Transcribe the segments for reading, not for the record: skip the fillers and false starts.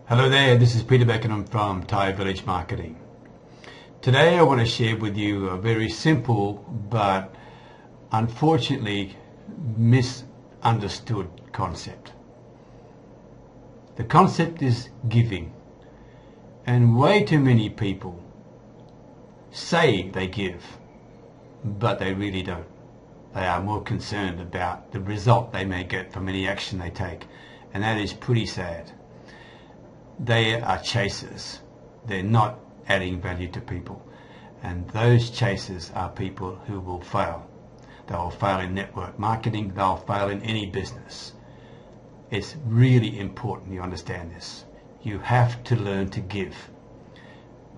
Hello there, this is Peter Beckenham from Thai Village Marketing. Today I want to share with you a very simple but unfortunately misunderstood concept. The concept is giving, and way too many people say they give, but they really don't. They are more concerned about the result they may get from any action they take, and that is pretty sad. They are chasers. They're not adding value to people. And those chasers are people who will fail. They will fail in network marketing. They'll fail in any business. It's really important you understand this. You have to learn to give.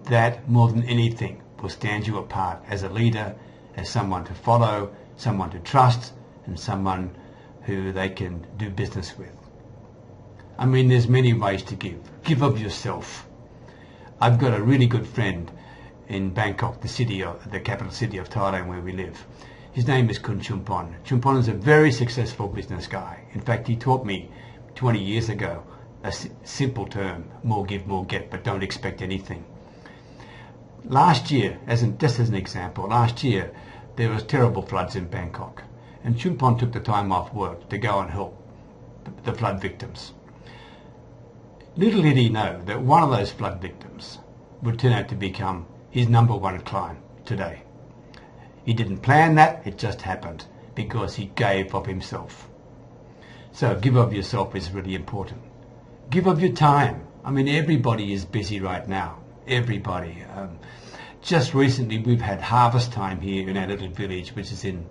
That, more than anything, will stand you apart as a leader, as someone to follow, someone to trust, and someone who they can do business with. I mean, there's many ways to give. Give of yourself. I've got a really good friend in Bangkok, the capital city of Thailand where we live. His name is Kun Chumpon. Chumpon is a very successful business guy. In fact, he taught me 20 years ago a simple term, more give, more get, but don't expect anything. Last year, just as an example, last year there was terrible floods in Bangkok, and Chumpon took the time off work to go and help the flood victims. Little did he know that one of those flood victims would turn out to become his #1 client today. He didn't plan that, it just happened because he gave of himself. So give of yourself is really important. Give of your time. I mean, everybody is busy right now. Everybody. Just recently we've had harvest time here in our little village, which is in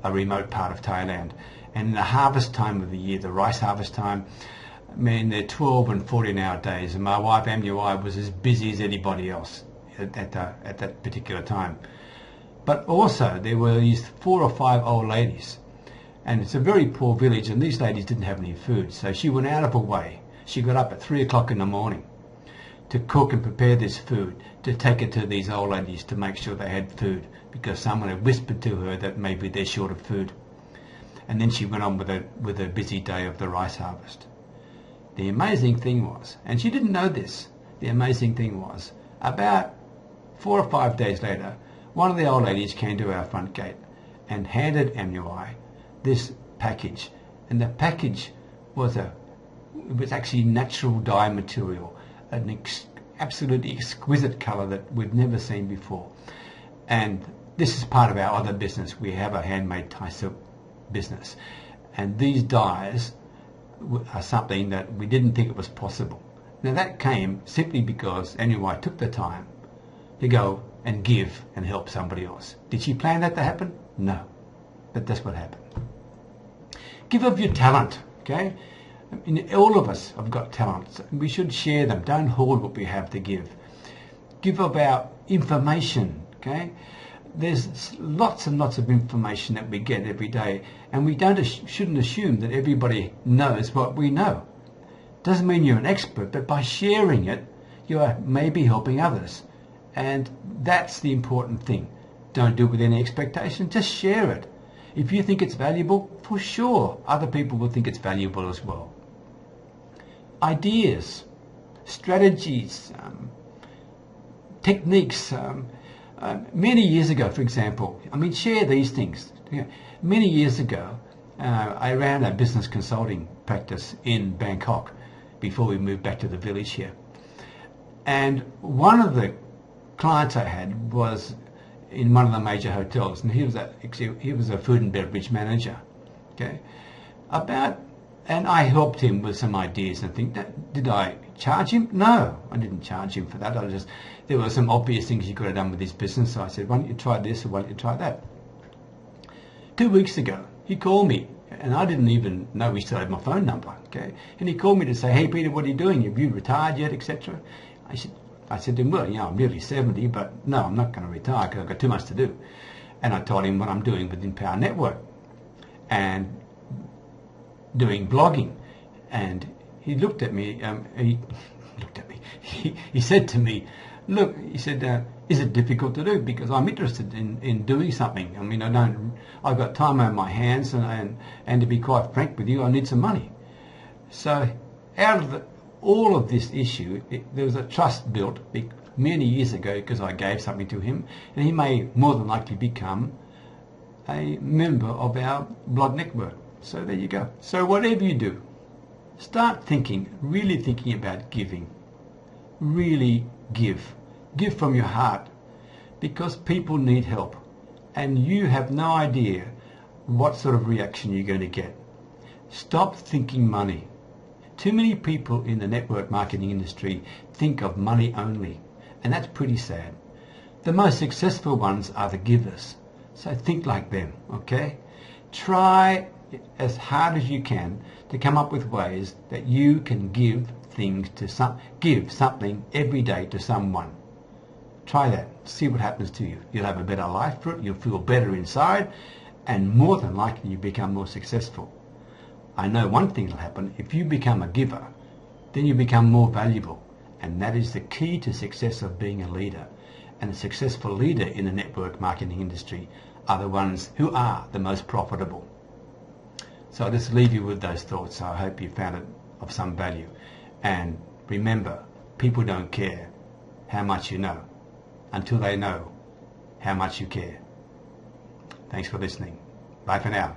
a remote part of Thailand. And in the harvest time of the year, the rice harvest time, I mean, they're 12 and 14-hour days, and my wife Amui was as busy as anybody else at that particular time. But also there were these 4 or 5 old ladies, and it's a very poor village, and these ladies didn't have any food, so she went out of her way. She got up at 3 o'clock in the morning to cook and prepare this food, to take it to these old ladies to make sure they had food, because someone had whispered to her that maybe they're short of food. And then she went on with her busy day of the rice harvest. The amazing thing was, and she didn't know this, the amazing thing was, about 4 or 5 days later, one of the old ladies came to our front gate and handed Amui this package. And the package was actually natural dye material, an absolutely exquisite colour that we've never seen before. And this is part of our other business. We have a handmade Thai silk business. And these dyes are something that we didn't think it was possible. Now that came simply because Amui took the time to go and give and help somebody else. Did she plan that to happen? No. But that's what happened. Give of your talent, okay? I mean, all of us have got talents. We should share them. Don't hoard what we have to give. Give of our information, okay? There's lots and lots of information that we get every day, and we shouldn't assume that everybody knows what we know. Doesn't mean you're an expert, but by sharing it, you are maybe helping others. And that's the important thing. Don't do it with any expectation, just share it. If you think it's valuable, for sure, other people will think it's valuable as well. Ideas, strategies, techniques. Many years ago, for example, I mean, share these things. Many years ago, I ran a business consulting practice in Bangkok before we moved back to the village here. And one of the clients I had was in one of the major hotels, and he was a food and beverage manager. Okay, and I helped him with some ideas and think, did I charge him? No, I didn't charge him for that. There were some obvious things he could have done with his business, so I said, why don't you try this or why don't you try that? 2 weeks ago, he called me, and I didn't even know he still had my phone number, okay? And he called me to say, hey Peter, what are you doing? Have you retired yet, etc.? I said to him, well, I'm nearly 70, but no, I'm not going to retire because I've got too much to do. And I told him what I'm doing with Empower Network and doing blogging. And he looked at me, he said to me, look, he said, is it difficult to do? Because I'm interested in doing something. I mean, I've got time on my hands, and to be quite frank with you, I need some money. So out of all of this issue, there was a trust built many years ago because I gave something to him, and he may more than likely become a member of our blood network. So there you go. So whatever you do, start thinking, really thinking about giving. Really give. Give from your heart, because people need help, and you have no idea what sort of reaction you're going to get. Stop thinking money. Too many people in the network marketing industry think of money only, and that's pretty sad. The most successful ones are the givers, so think like them, okay? Try as hard as you can to come up with ways that you can give things to give something every day to someone. Try that. See what happens to you. You'll have a better life for it. You'll feel better inside, and more than likely you become more successful. I know one thing will happen. If you become a giver, then you become more valuable, and that is the key to success of being a leader. And a successful leader in the network marketing industry are the ones who are the most profitable. So I'll just leave you with those thoughts. I hope you found it of some value. And remember, people don't care how much you know until they know how much you care. Thanks for listening. Bye for now.